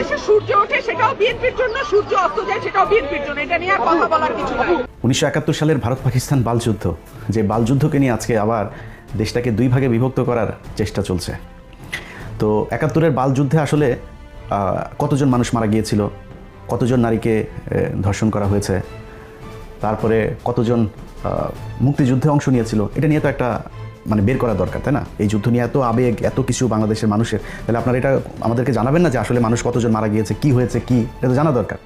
বাংলাদেশে সূর্য ওঠে সেটাও বিএনপির জন্য, সূর্য অস্ত যায় সেটাও বিএনপির জন্য, এটা নিয়ে আর কথা বলার কিছু নাই। 1971 সালের ভারত পাকিস্তান বালযুদ্ধ, যে বালযুদ্ধকে নিয়ে আজকে আবার দেশটাকে দুই ভাগে বিভক্ত করার চেষ্টা চলছে। তো 71-এর বালযুদ্ধে আসলে কতজন মানুষ মারা গিয়েছিল, কতজন নারীকে ধর্ষণ করা হয়েছে, তারপরে কতজন মুক্তিযুদ্ধে অংশ নিয়েছিল, এটা নিয়ে তো একটা মানে বের করা দরকার, তাই না? এই যুদ্ধ নিয়ে এত আবেগ, এত কিছু বাংলাদেশের মানুষের, তাহলে আপনারা এটা আমাদেরকে জানাবেন না যে আসলে মানুষ কতজন মারা গিয়েছে, কি হয়েছে, কি, এটা তো জানা দরকার।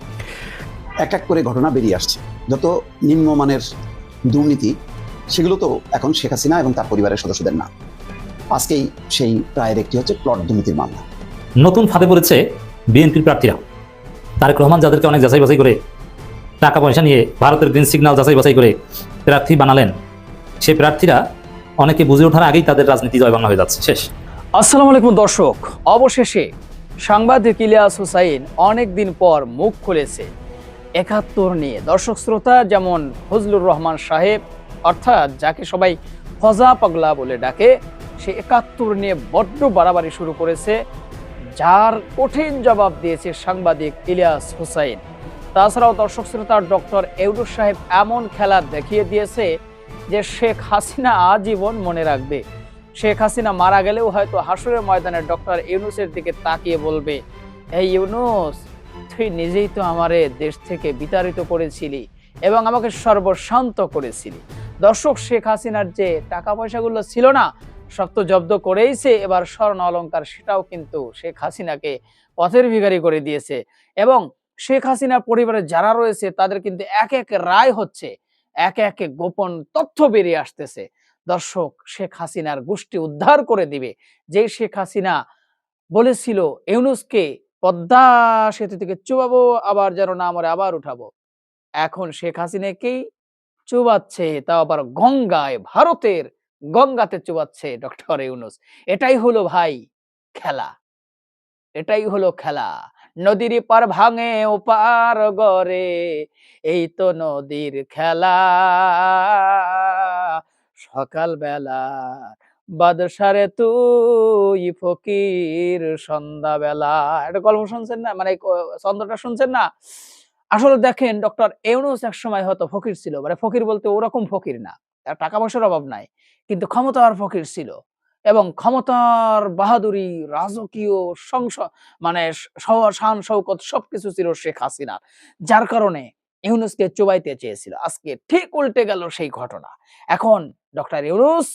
এক এক করে ঘটনা বেরিয়ে আসছে, যত নিম্নমানের দুর্নীতি সেগুলো তো এখন শেখ হাসিনা এবং তার পরিবারের সদস্যদের না। আজকেই সেই রায়ের একটি হচ্ছে প্লট দুর্নীতির মামলা। নতুন ফাঁদে পড়েছে বিএনপির প্রার্থীরা। তারেক রহমান যাদেরকে অনেক যাচাই বাছাই করে টাকা পয়সা নিয়ে ভারতের গ্রিন সিগন্যাল যাচাই বাছাই করে প্রার্থী বানালেন, সেই প্রার্থীরা অনেকে বুঝে ওঠার আগেই তাদের রাজনীতি জয় বাংলা হয়ে যাচ্ছে, শেষ। আসসালামু আলাইকুম দর্শক, অবশেষে সাংবাদিক ইলিয়াস হোসাইন অনেক দিন পর মুখ খুলেছে 71 নিয়ে। দর্শক শ্রোতা যেমন ফজলুর রহমান সাহেব, অর্থাৎ যাকে সবাই ফজা পাগলা বলে ডাকে, সে 71 নিয়ে বড্ড বাড়াবাড়ি শুরু করেছে, যার কঠিন জবাব দিয়েছে সাংবাদিক ইলিয়াস হোসাইন। তাছাড়াও দর্শক শ্রোতা ডক্টর ইউনূস সাহেব এমন খেলা দেখিয়ে দিয়েছে যে শেখ হাসিনা আজীবন মনে রাখবে। শেখ হাসিনা মারা গেলেও হয়তো হাসরের ময়দানে ডক্টর ইউনূসের দিকে তাকিয়ে বলবে, এই ইউনূস, তুই নিজেই তো আমারে দেশ থেকে বিতাড়িত করেছিলি এবং আমাকে সর্বশান্ত করেছিলি। দর্শক, শেখ হাসিনার যে টাকা পয়সাগুলো ছিল না, সব তো জব্দ করেইছে, এবার স্বর্ণ অলংকার সেটাও কিন্তু শেখ হাসিনাকে পথের ভিখারি করে দিয়েছে। এবং শেখ হাসিনার পরিবারে যারা রয়েছে তাদের কিন্তু এক এক রায় হচ্ছে, একে একে গোপন তথ্য বেরিয়ে আসতেছে। দর্শক, শেখ হাসিনার গোষ্ঠী উদ্ধার করে দিবে। যেই শেখ হাসিনা বলেছিল ইউনূসকে পদ্মা সেতু থেকে চুবাবো, আবার যেন না মরে আবার উঠাবো, এখন শেখ হাসিনাকেই চুবাচ্ছে, তাও আবার গঙ্গায়, ভারতের গঙ্গাতে চুবাচ্ছে ডক্টর ইউনূস। এটাই হলো ভাই খেলা, এটাই হলো খেলা। নদীর পার ভাঙে ওপার গড়ে, এই তো নদীর খেলা। সকাল বেলা বাদশারে তুই ফকির সন্ধ্যা বেলা, এটা গল্প শুনছেন না, মানে ছন্দটা শুনছেন না? আসলে দেখেন, ডক্টর ইউনূস এক সময় হয়তো ফকির ছিল, মানে ফকির বলতে ওরকম ফকির না, তার টাকা পয়সার অভাব নাই, কিন্তু ক্ষমতার ফকির ছিল। এবং ক্ষমতার বাহাদুরি, রাজকীয় মানে শান শৌকত সবকিছু ছিল শেখ হাসিনার, যার কারণে ইউনূসকে চুবাইতে চেয়েছিল। আজকে ঠিক উল্টে গেল সেই ঘটনা। এখন ডক্টর ইউনূস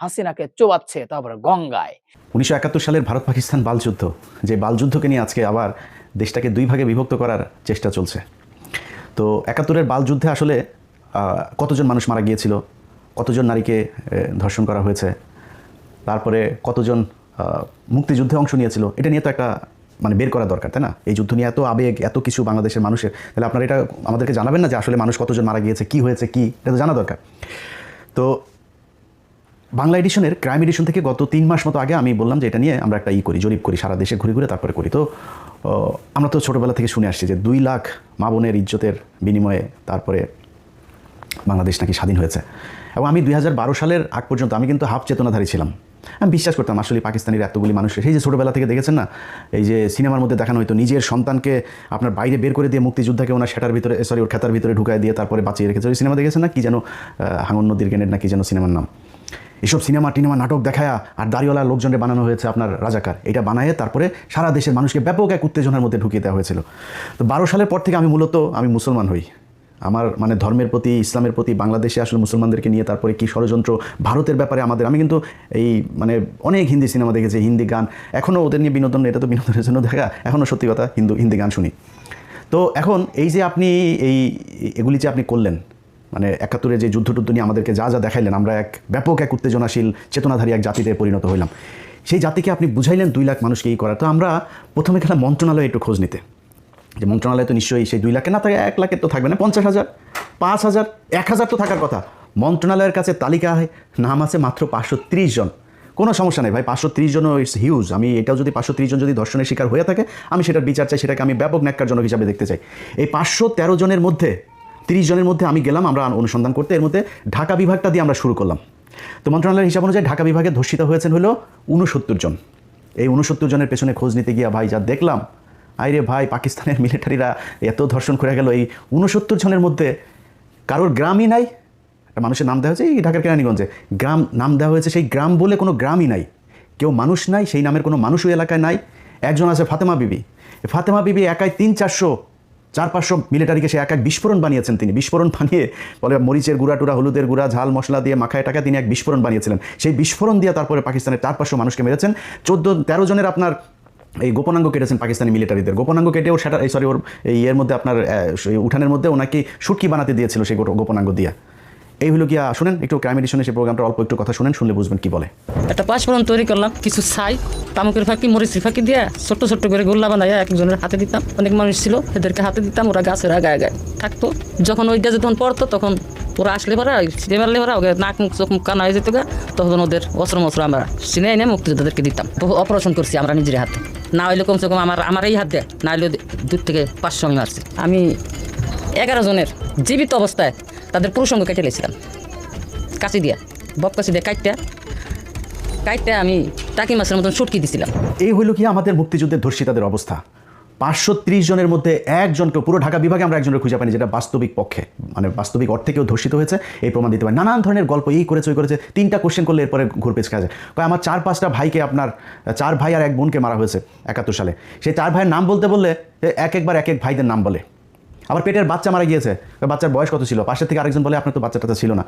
হাসিনাকে চুবাচ্ছে, তারপরে গঙ্গায়। 1971 সালের ভারত পাকিস্তান বালযুদ্ধ, যে বালযুদ্ধকে নিয়ে আজকে আবার দেশটাকে দুই ভাগে বিভক্ত করার চেষ্টা চলছে। তো 71-এর বালযুদ্ধে আসলে কতজন মানুষ মারা গিয়েছিল, কতজন নারীকে ধর্ষণ করা হয়েছে, তারপরে কতজন মুক্তিযুদ্ধে অংশ নিয়েছিল, এটা নিয়ে তো একটা মানে বের করা দরকার, তাই না? এই যুদ্ধ নিয়ে এত আবেগ, এত কিছু বাংলাদেশের মানুষের, তাহলে আপনারা এটা আমাদেরকে জানাবেন না যে আসলে মানুষ কতজন মারা গিয়েছে, কি হয়েছে, কি, এটা তো জানা দরকার। তো বাংলা এডিশনের ক্রাইম এডিশন থেকে গত 3 মাস মতো আগে আমি বললাম যে এটা নিয়ে আমরা একটা জরিপ করি, সারা দেশে ঘুরে ঘুরে তারপরে করি। তো আমরা তো ছোটোবেলা থেকে শুনে আসছি যে 2 লাখ মা বোনের ইজ্জতের বিনিময়ে তারপরে বাংলাদেশ নাকি স্বাধীন হয়েছে। এবং আমি 2012 সালের আগ পর্যন্ত আমি কিন্তু হাফ চেতনাধারী ছিলাম। আমি বিশ্বাস করতাম আসলে পাকিস্তানির এতগুলি মানুষের, সেই যে ছোটোবেলা থেকে দেখেছেন না, এই যে সিনেমার মধ্যে দেখানো হয়তো নিজের সন্তানকে আপনার বাইরে বের করে দিয়ে মুক্তিযোদ্ধাকে ওনার সেটার ভিতরে, ওর খেতার ভিতরে ঢুকায় দিয়ে তারপরে বাঁচিয়ে রেখেছে। ওই সিনেমা দেখেছেন না, কি যেন হাঙ্গন নদীর গ্রেনেড না কি যেন সিনেমার নাম। এসব সিনেমা টিনেমা নাটক দেখায় আর দাড়িওয়ালা লোকজনকে বানানো হয়েছে আপনার রাজাকার, এটা বানায় তারপরে সারা দেশের মানুষকে ব্যাপক এক উত্তেজনার মধ্যে ঢুকিয়ে দেওয়া হয়েছিল। তো 12 সালের পর থেকে আমি মুসলমান হই। আমার মানে ধর্মের প্রতি, ইসলামের প্রতি, বাংলাদেশে আসলে মুসলমানদেরকে নিয়ে তারপরে কি ষড়যন্ত্র, ভারতের ব্যাপারে আমি কিন্তু এই মানে অনেক হিন্দি সিনেমা দেখেছি, হিন্দি গান, এখনও ওদের নিয়ে বিনোদন, এটা তো বিনোদনের জন্য দেখা, এখনও সত্যি কথা হিন্দি গান শুনি। তো এখন এই যে আপনি এগুলি যে আপনি করলেন, মানে 71-এর যে যুদ্ধ নিয়ে আমাদেরকে যা যা দেখাইলেন, আমরা এক ব্যাপক এক উত্তেজনাশীল চেতনাধারী এক জাতিতে পরিণত হইলাম। সেই জাতিকে আপনি বুঝাইলেন 2 লাখ মানুষকে এই করা। তো আমরা প্রথমে গেলাম মন্ত্রণালয়ে একটু খোঁজ নিতে, যে মন্ত্রণালয় তো নিশ্চয়ই সেই 2 লাখে না থাকে, 1 লাখের তো থাকবে না, 50,000, 5,000, 1,000 তো থাকার কথা। মন্ত্রণালয়ের কাছে তালিকায় নাম আছে মাত্র 530 জন। কোনো সমস্যা নেই ভাই, 530 জনও ইটস হিউজ। আমি এটাও যদি 530 জন যদি ধর্ষণের শিকার হয়ে থাকে, আমি সেটার বিচার চাই, সেটাকে আমি ব্যাপক ন্যাক্কারজনক হিসাবে দেখতে চাই। এই 513 জনের মধ্যে 30 জনের মধ্যে আমি গেলাম আমরা অনুসন্ধান করতে। এর মধ্যে ঢাকা বিভাগটা দিয়ে আমরা শুরু করলাম। তো মন্ত্রণালয়ের হিসাব অনুযায়ী ঢাকা বিভাগে ধর্ষিত হয়েছেন হলো 69 জন। এই 69 জনের পেছনে খোঁজ নিতে গিয়ে ভাই যা দেখলাম, আইরে ভাই, পাকিস্তানের মিলিটারিরা এত ধর্ষণ করে গেল, এই 69 জনের মধ্যে কারোর গ্রামই নাই। একটা মানুষের নাম দেওয়া হয়েছে এই ঢাকার কেরানীগঞ্জে, গ্রাম নাম দেওয়া হয়েছে, সেই গ্রাম বলে কোনো গ্রামই নাই, কেউ মানুষ নাই, সেই নামের কোনো মানুষ ওই এলাকায় নাই। একজন আছে ফাতেমা বিবি, ফাতেমা বিবি একাই 300-400 মিলিটারিকে সে এক বিস্ফোরণ বানিয়েছেন। তিনি বিস্ফোরণ বানিয়ে বলে মরিচের গুঁড়া টুড়া, হলুদের গুঁড়া, ঝাল মশলা দিয়ে মাখায় টাকা তিনি এক বিস্ফোরণ বানিয়েছিলেন। সেই বিস্ফোরণ দিয়ে তারপরে পাকিস্তানের 400-500 মানুষকে মেরেছেন। 14-13 জনের আপনার এই গোপনাঙ্গ কেটেছেন পাকিস্তানি মিলিটারিদের, গোপনাঙ্গ কেটে ওর সেটা ওর এই এর মধ্যে আপনার উঠানের মধ্যে ওনাকে শুটকি বানাতে দিয়েছিল সেই গোপনাঙ্গ দিয়া। এই হলো কি, শুনেন একটু ক্রাইম এডিশনে সেই প্রোগ্রামটা অল্প একটু কথা শুনেন, শুনলে বুঝবেন কি বলে। একটা পাঁচফোড়ন তৈরি করলাম, কিছু ছাই, তামুকের ফাঁকি, মরিচের ফাঁকি দিয়ে ছোট্ট ছোট্ট করে গোল্লা বানাইয়া একজনের হাতে দিতাম। অনেক মানুষ ছিল, এদেরকে হাতে দিতাম, ওরা গাছের আগায় আগায় থাকতো। যখন ওইটা যখন পড়তো তখন ওরা আসলে পরে মারলে ওরা ওকে নাক মুখ চোখ মুখ কানা হয়ে যেত, তখন ওদের অস্ত্র মস্ত্র আমরা চিনে এনে মুক্তিযোদ্ধাদেরকে দিতাম। অপারেশন করছি আমরা নিজের হাতে, না হইলে কমসে কম আমার এই হাত দেয়, না হইলে 2 থেকে 500 আমি মারছি। আমি 11 জনের জীবিত অবস্থায় তাদের পুরুষঙ্গ কেটে লেছিলাম কাশি দিয়া, বক কাশি দিয়ে কাইটটা আমি টাকি মাছের মতন শুটকি দিছিলাম। এই হইল কি আমাদের মুক্তিযুদ্ধের ধর্ষিতাদের অবস্থা। 530 জনের মধ্যে একজনকে, পুরো ঢাকা বিভাগে আমরা একজনের খুঁজে পাইনি যেটা বাস্তবিক পক্ষে, মানে বাস্তবিক অর্থে কেউ ধর্ষিত হয়েছে এই প্রমাণ দিতে পারে। নানান ধরনের গল্প, এই করেছে ওই করেছে, 3টা কোশ্চেন করলে এরপরে ঘুরপেচ খাওয়া যায়। আমার 4-5টা ভাইকে, আপনার 4 ভাই আর 1 বোনকে মারা হয়েছে 71 সালে। সেই 4 ভাইয়ের নাম বলতে বললে একবার এক ভাইদের নাম বলে। আবার পেটের বাচ্চা মারা গিয়েছে, বাচ্চার বয়স কত ছিল, পাশের থেকে আরেকজন বলে আপনার তো বাচ্চাটা ছিল না,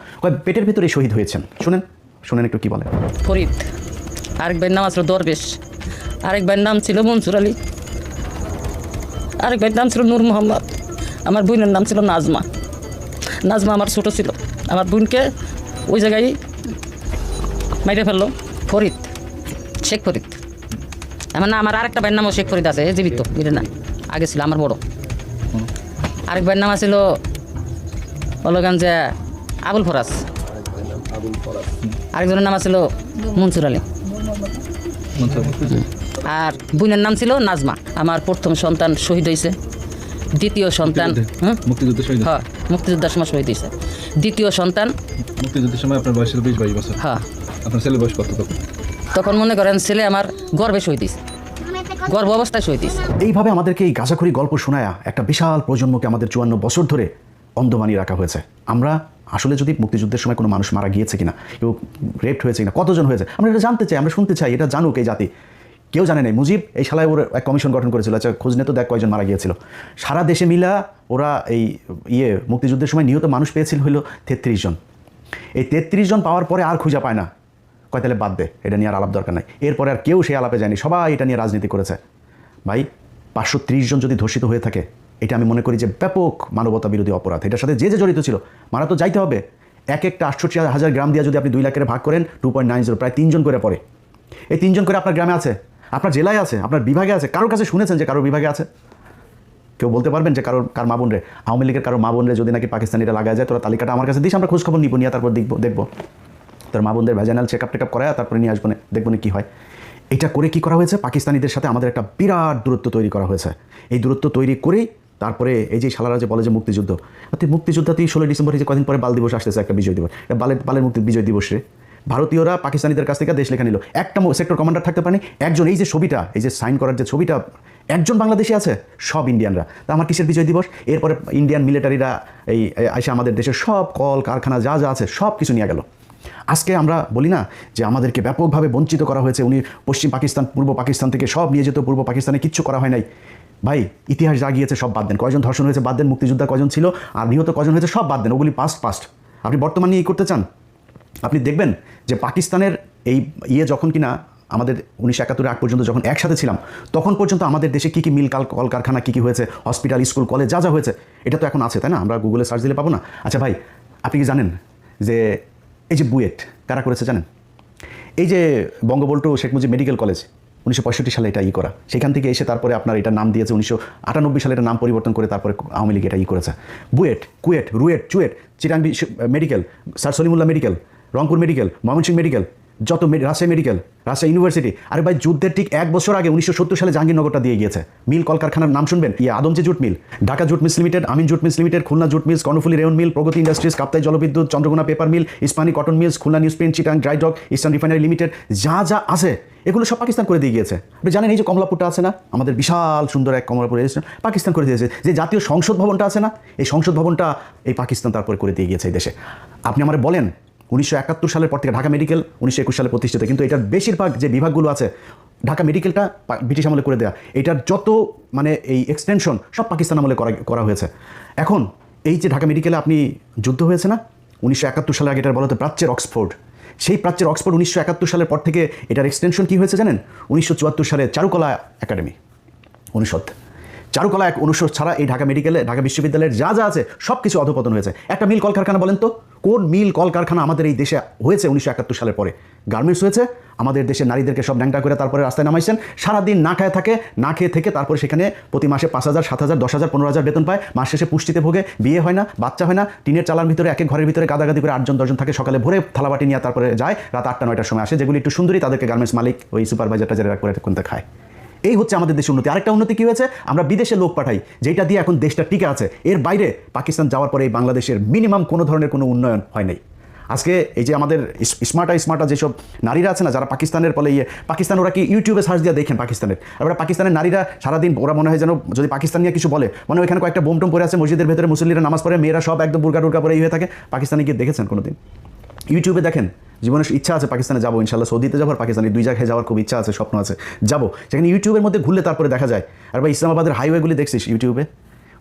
পেটের ভিতরে শহীদ হয়েছেন। শুনেন একটু কি বলে। ফরিদ, আরেক ভাইয়ের নাম ছিল দরবেশ, আরেক ভাইয়ের নাম ছিল মনসুর আলী, আরেক ভাইয়ের নাম ছিল নূর মোহাম্মদ, আমার বোনের নাম ছিল নাজমা। নাজমা আমার ছোটো ছিল, আমার বোনকে ওই জায়গায় মাইরে ফেললো ফরিদ, শেখ ফরিদ। আমার আরেকটা ভাইয়ের নামও শেখ ফরিদ আছে, জীবিত, বুঝলেন না, আগে ছিল আমার বড়। আরেক ভাইয়ের নাম ছিল যে আবুল ফরাজ, আরেকজনের নাম ছিল মনসুর আলী, আর বোনের নাম ছিল নাজমা। আমার প্রথম সন্তান শহীদ হয়েছে, দ্বিতীয় সন্তান হ্যাঁ মুক্তিযোদ্ধার সময় শহীদ হয়েছে, দ্বিতীয় সন্তান মুক্তিযুদ্ধের সময় আপনার বয়স ছিল 20-22 বছর। হ্যাঁ, আপনার ছেলের বয়স কত তখন মনে করেন ছেলে আমার গর্ভে শহীদ হয়েছে, গর্ভ অবস্থায় শহীদ হয়েছে। এইভাবে আমাদেরকে এই গাঁজাখড়ি গল্প শোনায়া একটা বিশাল প্রজন্মকে আমাদের 54 বছর ধরে অন্ধ বানিয়ে রাখা হয়েছে। আমরা আসলে যদি মুক্তিযুদ্ধের সময় কোনো মানুষ মারা গিয়েছে কিনা, কেউ রেপ হয়েছে কিনা, কতজন হয়েছে, আমরা এটা জানতে চাই, আমরা শুনতে চাই, এটা জানুক এই জাতি। কেউ জানে নাই। মুজিব এই শালায় ওর এক কমিশন গঠন করেছিল, আচ্ছা খোঁজ নে তো দেখ কয়জন মারা গিয়েছিল। সারা দেশে মিলা ওরা এই মুক্তিযুদ্ধের সময় নিহত মানুষ পেয়েছিল হলো 33 জন। এই 33 জন পাওয়ার পরে আর খুঁজে পায় না, কয় তাহলে বাদ দে, এটা নিয়ে আর আলাপ দরকার নাই। এরপরে আর কেউ সেই আলাপে যায়নি, সবাই এটা নিয়ে রাজনীতি করেছে। ভাই 530 জন যদি ধর্ষিত হয়ে থাকে, এটা আমি মনে করি যে ব্যাপক মানবতা বিরোধী অপরাধ। এটার সাথে যে জড়িত ছিল মারা তো যাইতে হবে। একটা 68,000 গ্রাম দিয়ে যদি আপনি 2 লাখের ভাগ করেন, 2.90, প্রায় 3 জন করে পড়ে। এই 3 জন করে আপনার গ্রামে আছে, আপনার জেলায় আছে, আপনার বিভাগে আছে। কারোর কাছে শুনেছেন যে কারোর বিভাগে আছে? কেউ বলতে পারবেন যে কার মা বোন রে, আওয়ামী লীগের কারো মা বোন রে যদি নাকি পাকিস্তানিরা লাগায় যায়, তোরা তালিকাটা আমার কাছে দিস, আমরা খোঁজ খবর নিব, নিয়ে তারপর দেখবো তোর মা বোনদের ভ্যাজানাল চেকআপ টেকআপ করায় তারপরে নিয়ে আসবো, দেখবো না কী হয়। এটা করে কি করা হয়েছে, পাকিস্তানিদের সাথে আমাদের একটা বিরাট দূরত্ব তৈরি করা হয়েছে। এই দূরত্ব তৈরি করেই তারপরে এই যে শালারা যে বলে যে মুক্তিযুদ্ধ, মুক্তিযোদ্ধাতেই 16 ডিসেম্বর যে কদিন পরে বাল দিবস আসতেছে, একটা বিজয় দিবস, বালের মুক্তি বিজয় দিবস রে। ভারতীয়রা পাকিস্তানিদের কাছ থেকে দেশ লেখা নিল, একটা সেক্টর কমান্ডার থাকতে পারেনি একজন। এই যে ছবিটা, এই যে সাইন করার যে ছবিটা, একজন বাংলাদেশি আছে, সব ইন্ডিয়ানরা। তা আমার কিসের বিজয় দিবস? এরপরে ইন্ডিয়ান মিলিটারিরা এই এসে আমাদের দেশের সব কল কারখানা যা যা আছে সব কিছু নিয়ে গেল। আজকে আমরা বলি না যে আমাদেরকে ব্যাপকভাবে বঞ্চিত করা হয়েছে, উনি পশ্চিম পাকিস্তান পূর্ব পাকিস্তান থেকে সব নিয়ে যেত, পূর্ব পাকিস্তানে কিচ্ছু করা হয় নাই। ভাই ইতিহাস যা গিয়েছে সব বাদ দেন, কয়জন ধর্ষণ হয়েছে বাদ দেন, মুক্তিযোদ্ধা কয়জন ছিল আর নিহত কয়জন হয়েছে সব বাদ দেন, ওগুলি পাস্ট। আপনি বর্তমান নিয়ে করতে চান, আপনি দেখবেন যে পাকিস্তানের এই যখন কিনা আমাদের 1971 আগ পর্যন্ত যখন একসাথে ছিলাম, তখন পর্যন্ত আমাদের দেশে কী কী মিল কলকারখানা কী কী হয়েছে, হসপিটাল স্কুল কলেজ যা যা হয়েছে, এটা তো এখন আছে, তাই না? আমরা গুগলে সার্চ দিলে পাবো না? আচ্ছা ভাই, আপনি কি জানেন যে এই যে বুয়েট কারা করেছে জানেন? এই যে বঙ্গবন্ধু শেখ মুজিব মেডিকেল কলেজ 1965 সালে এটা করা, সেখান থেকে এসে তারপরে আপনার এটা নাম দিয়েছে 1998 সালে এটা নাম পরিবর্তন করে তারপরে আওয়ামী লীগ এটা করেছে। BUET, KUET, RUET, CUET, Chittagong medical, sir Salimullah medical, Rangpur medical, Mymensingh medical, যত রাজশাহী মেডিকেল, রাজশাহী ইউনিভার্সিটি। আরে ভাই যুদ্ধের ঠিক 1 বছর আগে 1970 সালে জাহাঙ্গীরনগরটা দিয়ে গিয়েছে। মিল কলকারখানার নাম শুনবেন, Adamjee jute mill, Dhaka jute mills limited, Amin jute mills limited, Khulna jute mills, Karnaphuli rayon mill, Pragati industries, Kaptai জলবিদ্যুৎ, Chandraghona paper mill, Ispahani cotton mills, Khulna newsprint, Chittagong dry dock, eastern refinery limited, যা যা আছে এগুলো সব পাকিস্তান করে দিয়ে গিয়েছে। আপনি জানেন এই যে কমলাপুরটা আছে না, আমাদের বিশাল সুন্দর এক কমলাপুর রেজিস্ট্রেশন পাকিস্তান করে দিয়েছে। যে জাতীয় সংসদ ভবনটা আছে না, এই সংসদ ভবনটা এই পাকিস্তান তারপরে করে দিয়ে গিয়েছে এই দেশে। আপনি আমার বলেন 1971 সালের পর থেকে ঢাকা মেডিকেল 1921 সালে প্রতিষ্ঠিত, কিন্তু এটার বেশিরভাগ যে বিভাগগুলো আছে, ঢাকা মেডিকেলটা ব্রিটিশ আমলে করে দেওয়া, এটার যত মানে এই এক্সটেনশন সব পাকিস্তান আমলে করা হয়েছে। এখন এই যে ঢাকা মেডিকেলে আপনি যুদ্ধ হয়েছে না 1971 সালের আগে, এটার বলা হতো প্রাচ্যের অক্সফোর্ড। সেই প্রাচ্যের অক্সফোর্ড 1971 সালের পর থেকে এটার এক্সটেনশন কী হয়েছে জানেন? 1974 সালে চারুকলা একাডেমি অনুষদ। চারুকলা এক অনুষদ ছাড়া এই ঢাকা মেডিকেলে, ঢাকা বিশ্ববিদ্যালয়ের যা যা আছে সব কিছু অধপতন হয়েছে। একটা মিল কলকারখানা বলেন তো, কোন মিল কলকারখানা আমাদের এই দেশে হয়েছে 1971 সালের পরে? গার্মেন্টস হয়েছে। আমাদের দেশের নারীদেরকে সব ন্যাংটা করে তারপরে রাস্তায় নামাইছেন, সারাদিন না খায় থাকে, না খেয়ে থেকে তারপরে সেখানে প্রতি মাসে 5,000, 7,000, 10,000, 15,000 বেতন পায়, মাস শেষে পুষ্টিতে ভোগে, বিয়ে হয় না, বাচ্চা হয় না, টিনের চালার ভিতরে এক এক ঘরের ভিতরে গাদাগাদি করে 8জন 10জন থাকে, সকালে ভোরে থালাবাটি নিয়ে তারপরে যায়, রাত 8টা 9টার সময় আসে, যেগুলি একটু সুন্দরী তাদেরকে গার্মেন্টস মালিক ওই সুপারভাইজারটা যারা করে কোনটা খায়। এই হচ্ছে আমাদের দেশের উন্নতি। আরেকটা উন্নতি কী হয়েছে? আমরা বিদেশে লোক পাঠাই, যেটা দিয়ে এখন দেশটা টিকে আছে। এর বাইরে পাকিস্তান যাওয়ার পরে এই বাংলাদেশের মিনিমাম কোনো ধরনের কোনো উন্নয়ন হয় নাই। আজকে এই যে আমাদের স্মার্টা যেসব নারীরা আছে না, যারা পাকিস্তানের বলে পাকিস্তান, ওরা কি ইউটিউবে সার্চ দিয়ে দেখেন পাকিস্তানের, আর পাকিস্তানের নারীরা সারাদিন ওরা মনে হয় যেন যদি পাকিস্তান নিয়ে কিছু বলে, মানে ওইখানে কয়েকটা বোম টোম পরে আছে মসজিদের ভেতরে, মুসল্লিরা নামাজ পড়ে, মেয়েরা সব একদম বুরকা টুরকা পরে হয়ে থাকে। পাকিস্তানে গিয়ে দেখেছেন কোনোদিন? ইউটিউবে দেখেন। জীবনের ইচ্ছা আছে পাকিস্তানে যাবো, ইনশাল্লাহ সৌদিতে যাবো আর পাকিস্তানে 2 জায়গায় যাওয়ার খুব ইচ্ছা আছে, স্বপ্ন আছে, যাবো। সেখানে ইউটিউবের মধ্যে ঘুরলে তারপরে দেখা যায়। আর ভাই ইসলামাবাদের হাইওয়েগুলি দেখছিস ইউটিউবে,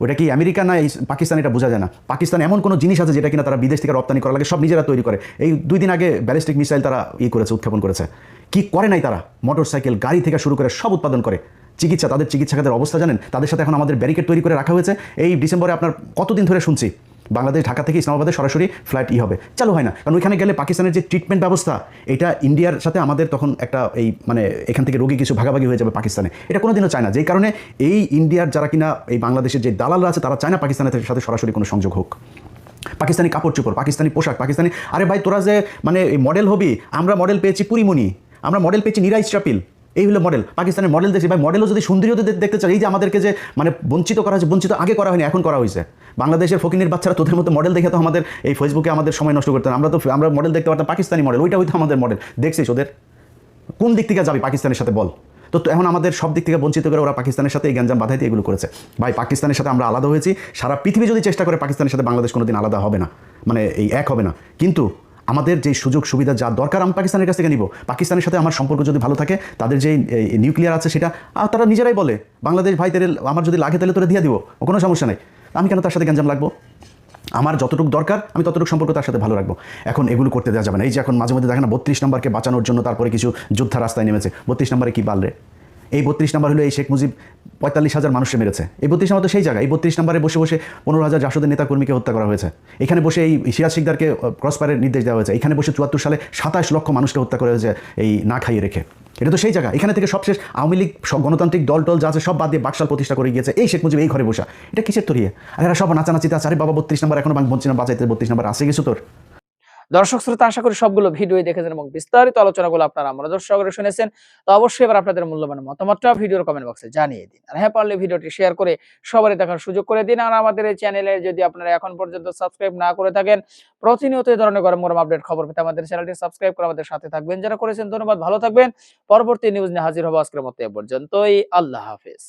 ওটা কি আমেরিকা না পাকিস্তান এটা বোঝা যায় না। পাকিস্তান এমন কোনো জিনিস আছে যেটা কিনা তারা বিদেশ থেকে রপ্তানি করা লাগে, সব নিজেরা তৈরি করে। এই 2 দিন আগে ব্যালিস্টিক মিসাইল তারা করেছে, উৎক্ষেপণ করেছে। কি করে নাই তারা? মোটরসাইকেল, গাড়ি থেকে শুরু করে সব উৎপাদন করে। চিকিৎসা, তাদের চিকিৎসা খাতের অবস্থা জানেন? তাদের সাথে এখন আমাদের ব্যারিকেড তৈরি করে রাখা হয়েছে। এই ডিসেম্বরে আপনার কতদিন ধরে শুনছি বাংলাদেশ ঢাকা থেকে ইসলামাবাদে সরাসরি ফ্লাইট হবে, চালু হয় না। কারণ ওইখানে গেলে পাকিস্তানের যে ট্রিটমেন্ট ব্যবস্থা, এটা ইন্ডিয়ার সাথে আমাদের তখন একটা এই মানে এখান থেকে রোগী কিছু ভাগাভাগি হয়ে যাবে পাকিস্তানে, এটা কোনোদিনও চায় না। যেই কারণে এই ইন্ডিয়ার যারা কিনা এই বাংলাদেশের যে দালালরা আছে, তারা চায় না পাকিস্তানের সাথে সরাসরি কোনো সংযোগ হোক। পাকিস্তানি কাপড় চোপড়, পাকিস্তানি পোশাক, পাকিস্তানি, আরে ভাই তোরা যে মানে মডেল হবি, আমরা মডেল পেয়েছি পুরিমণি, আমরা মডেল পেয়েছি নীরা ইসরাফিল, এই হলো মডেল। পাকিস্তানের মডেল দেখছি ভাই, মডেলও যদি সুন্দরীও দেখতে চাই, এই যে আমাদেরকে যে মানে বঞ্চিত করা হয়েছে, বঞ্চিত আগে করা হয়নি, এখন করা হয়েছে। বাংলাদেশের ফকিনের বাচ্চারা তোদের মতো মডেল দেখে তো আমাদের এই ফেসবুকে আমাদের সময় নষ্ট করতে, আমরা মডেল দেখতে পারতাম পাকিস্তানি মডেল, ওইটা হয়তো আমাদের মডেল। দেখছিস ওদের কোন দিক থেকে যাবি পাকিস্তানের সাথে বল? তো এখন আমাদের সব দিক থেকে বঞ্চিত করে ওরা পাকিস্তানের সাথে এই গ্যাঞ্জাম বাধাইতে এগুলো করেছে। ভাই পাকিস্তানের সাথে আমরা আলাদা হয়েছি, সারা পৃথিবী যদি চেষ্টা করে পাকিস্তানের সাথে বাংলাদেশ কোনোদিন আলাদা হবে না, মানে এই এক হবে না। কিন্তু আমাদের যে সুযোগ সুবিধা যা দরকার আমি পাকিস্তানের কাছ থেকে নিব। পাকিস্তানের সাথে আমার সম্পর্ক যদি ভালো থাকে, তাদের যে নিউক্লিয়ার আছে সেটা তারা নিজেরাই বলে, বাংলাদেশ ভাই তেল আমার যদি লাগে তাহলে তোরা দিয়ে দিব, কোনো সমস্যা নেই। আমি কেন তার সাথে গ্যাঞ্জাম লাগবো? আমার যতটুকু দরকার আমি ততটুকু সম্পর্ক তার সাথে ভালো রাখবো। এখন এগুলো করতে দেওয়া যাবে না। এই যে এখন মাঝে মধ্যে দেখেন না 32 নম্বরকে বাঁচানোর জন্য তারপরে কিছু যোদ্ধা রাস্তায় নেমেছে। 32 নম্বরে কি বাড়লে? এই 32 নম্বর হলো এই শেখ মুজিব 45,000 মানুষকে মেরেছে। এই 32 নম্বর তো সেই জায়গা। এই 32 নম্বরে বসে বসে 15,000 জাসদের নেতাকর্মীকে হত্যা করা হয়েছে। এখানে বসে এই সিরাজ শিকদারকে ক্রসফায়ারের নির্দেশ দেওয়া হয়েছে। এখানে বসে 74 সালে 27 লক্ষ মানুষকে হত্যা করা হয়েছে এই না খাইয়ে রেখে। এটা তো সেই জায়গা। এখানে থেকে সবশেষ আওয়ামী লীগ গণতান্ত্রিক দল টল যা আছে সব বাদ দিয়ে বাকশাল প্রতিষ্ঠা করে গিয়েছে এই শেখ মুজিব এই ঘরে বসা। এটা কিসের তরিয়ে? আর এরা সব নাচানাচিতে আছে। আরে বাবা 32 নম্বর এখনো বঞ্চিত না বাঁচাইতে, 32 নম্বর আসে গেছো তোর। দর্শক শ্রোতা, আশা করি সবগুলো ভিডিও দেখেছেন এবং বিস্তারিত আলোচনাগুলো আপনারা মনোযোগ সহকারে শুনেছেন। তো অবশ্যই এবার আপনাদের মূল্যবান মতামতটা ভিডিওর কমেন্ট বক্সে জানিয়ে দিন। আর হ্যাঁ, পারলে ভিডিওটি শেয়ার করে সবারই দেখার সুযোগ করে দিন। আর আমাদের এই চ্যানেলে যদি আপনারা এখন পর্যন্ত সাবস্ক্রাইব না করে থাকেন, প্রতিনিয়ত এই ধরনের গরম গরম আপডেট খবর পেতে আমাদের চ্যানেলটি সাবস্ক্রাইব করে আমাদের সাথে থাকবেন। যারা করেছেন ধন্যবাদ, ভালো থাকবেন। পরবর্তী নিউজ নিয়ে হাজির হবো আজকের মতো এ পর্যন্তই। আল্লাহ হাফেজ।